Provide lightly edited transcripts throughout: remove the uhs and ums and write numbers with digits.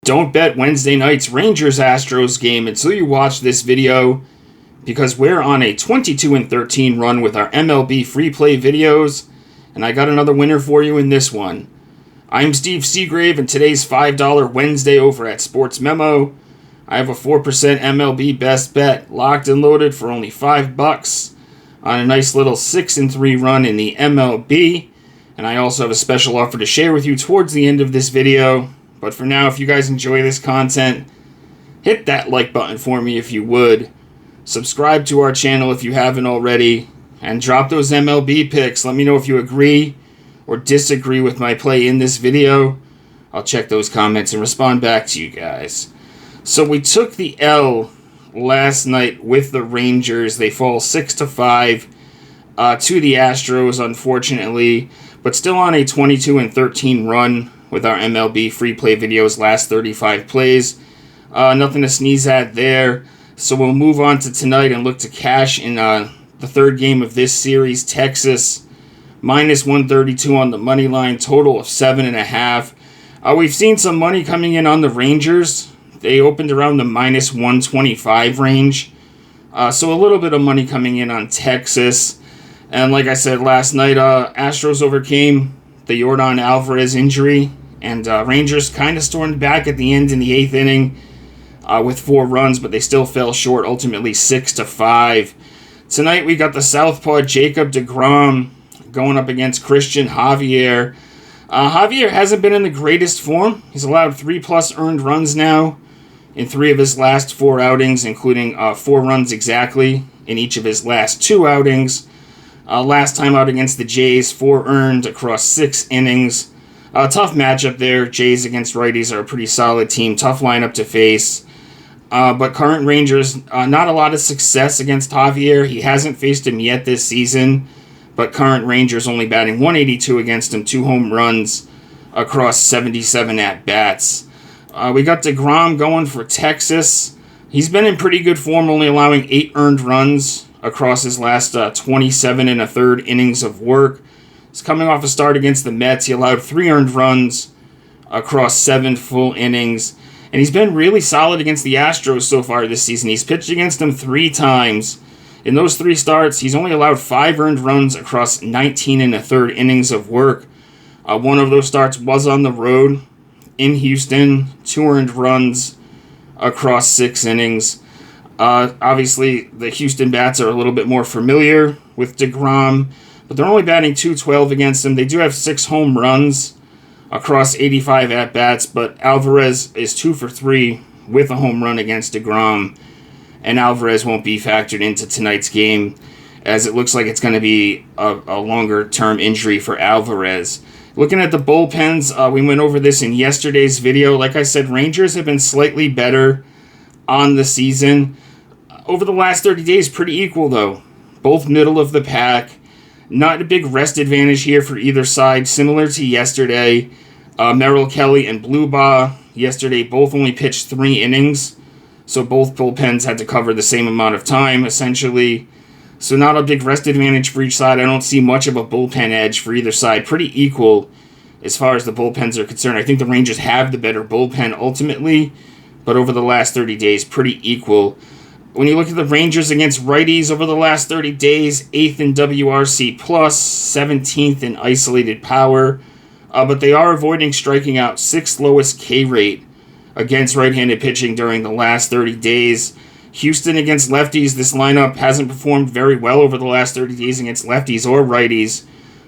Don't bet Wednesday night's Rangers-Astros game until you watch this video, because we're on a 22-13 run with our MLB free play videos, and I got another winner for you in this one. I'm Steve Seagrave, and today's $5 Wednesday over at Sports Memo. I have a 4% MLB best bet locked and loaded for only $5 on a nice little 6-3 run in the MLB, and I also have a special offer to share with you towards the end of this video. But for now, if you guys enjoy this content, hit that like button for me if you would. Subscribe to our channel if you haven't already. And drop those MLB picks. Let me know if you agree or disagree with my play in this video. I'll check those comments and respond back to you guys. So we took the L last night with the Rangers. They fall 6-5 to the Astros, unfortunately. But still on a 22-13 run with our MLB free play videos, last 35 plays. Nothing to sneeze at there. So we'll move on to tonight and look to cash in the third game of this series. Texas, minus 132 on the money line, total of 7.5. We've seen some money coming in on the Rangers. They opened around the minus 125 range. So a little bit of money coming in on Texas. And like I said last night, Astros overcame the Yordan Alvarez injury, and Rangers kind of stormed back at the end in the 8th inning with 4 runs, but they still fell short, ultimately 6-5. Tonight we got the southpaw Jacob deGrom going up against Christian Javier. Javier hasn't been in the greatest form. He's allowed 3+ earned runs now in 3 of his last 4 outings, including 4 runs exactly in each of his last 2 outings. Last time out against the Jays, 4 earned across 6 innings. Tough matchup there. Jays against righties are a pretty solid team. Tough lineup to face. But current Rangers, not a lot of success against Javier. He hasn't faced him yet this season. But current Rangers only batting 182 against him. 2 home runs across 77 at-bats. We got deGrom going for Texas. He's been in pretty good form, only allowing 8 earned runs across his last 27 1/3 innings of work. He's coming off a start against the Mets. He allowed 3 earned runs across 7 full innings. And he's been really solid against the Astros so far this season. He's pitched against them 3 times. In those 3 starts, he's only allowed 5 earned runs across 19 1/3 innings of work. One of those starts was on the road in Houston. 2 earned runs across 6 innings. Obviously, the Houston bats are a little bit more familiar with deGrom, but they're only batting .212 against him. They do have 6 home runs across 85 at-bats, but Alvarez is 2 for 3 with a home run against deGrom, and Alvarez won't be factored into tonight's game, as it looks like it's going to be a longer-term injury for Alvarez. Looking at the bullpens, we went over this in yesterday's video. Like I said, Rangers have been slightly better on the season. Over the last 30 days, pretty equal, though. Both middle of the pack. Not a big rest advantage here for either side. Similar to yesterday, Merrill Kelly and Blubaugh yesterday both only pitched 3 innings. So both bullpens had to cover the same amount of time, essentially. So not a big rest advantage for each side. I don't see much of a bullpen edge for either side. Pretty equal as far as the bullpens are concerned. I think the Rangers have the better bullpen ultimately, but over the last 30 days, pretty equal. When you look at the Rangers against righties over the last 30 days, 8th in WRC+, 17th in isolated power, but they are avoiding striking out, 6th lowest K rate against right-handed pitching during the last 30 days. Houston against lefties, this lineup hasn't performed very well over the last 30 days against lefties or righties,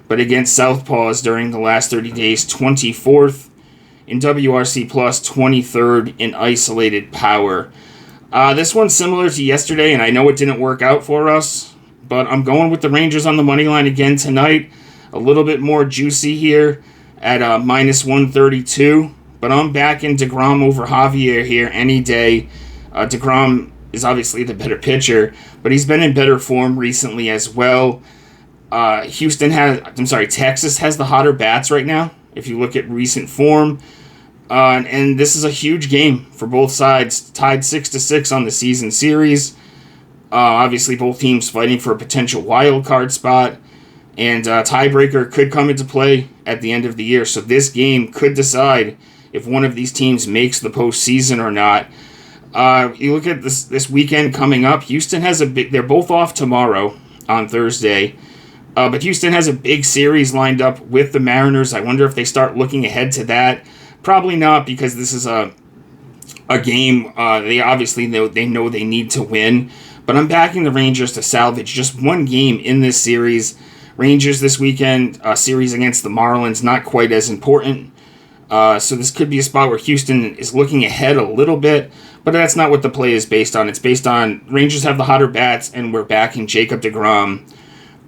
but against southpaws during the last 30 days, 24th in WRC+, 23rd in isolated power. This one's similar to yesterday, and I know it didn't work out for us, but I'm going with the Rangers on the money line again tonight. A little bit more juicy here at minus 132, but I'm backing deGrom over Javier here any day. deGrom is obviously the better pitcher, but he's been in better form recently as well. Texas has the hotter bats right now, if you look at recent form. And this is a huge game for both sides, tied 6-6 on the season series. Obviously, both teams fighting for a potential wild card spot, and tiebreaker could come into play at the end of the year. So this game could decide if one of these teams makes the postseason or not. You look at this weekend coming up. Houston has they're both off tomorrow on Thursday. But Houston has a big series lined up with the Mariners. I wonder if they start looking ahead to that. Probably not, because this is a game they obviously know they need to win. But I'm backing the Rangers to salvage just one game in this series. Rangers this weekend, series against the Marlins, not quite as important. So this could be a spot where Houston is looking ahead a little bit, but that's not what the play is based on. It's based on Rangers have the hotter bats, and we're backing Jacob deGrom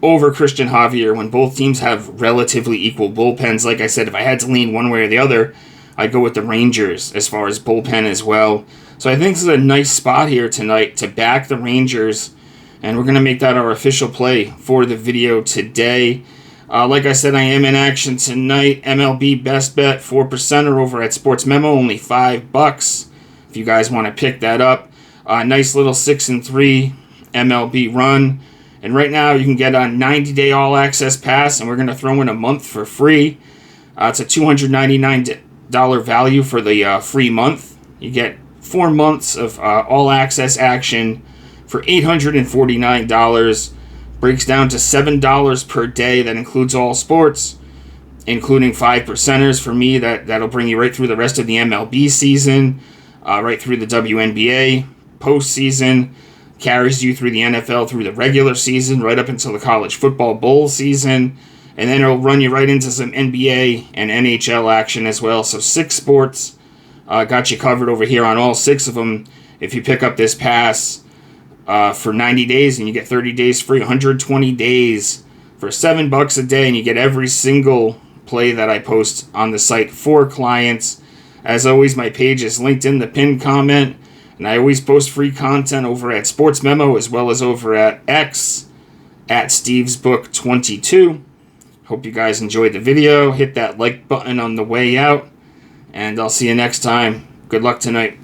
over Christian Javier when both teams have relatively equal bullpens. Like I said, if I had to lean one way or the other, I'd go with the Rangers as far as bullpen as well. So I think this is a nice spot here tonight to back the Rangers, and we're going to make that our official play for the video today. Like I said, I am in action tonight. MLB best bet 4%er over at Sports Memo, only $5 if you guys want to pick that up. Nice little 6-3 MLB run. And right now you can get a 90-day all-access pass, and we're going to throw in a month for free. It's a $299 value for the free month. You get 4 months of all-access action for $849. Breaks down to $7 per day. That includes all sports, including 5%ers for me. That'll bring you right through the rest of the MLB season, right through the WNBA postseason, carries you through the NFL through the regular season, right up until the college football bowl season, and then it'll run you right into some NBA and NHL action as well. So 6 sports, got you covered over here on all 6 of them if you pick up this pass. For 90 days, and you get 30 days free, 120 days for $7 a day, and you get every single play that I post on the site for clients. As always, my page is linked in the pinned comment, and I always post free content over at Sports Memo as well as over at X at StevesBook22. Hope you guys enjoyed the video. Hit that like button on the way out, and I'll see you next time. Good luck tonight.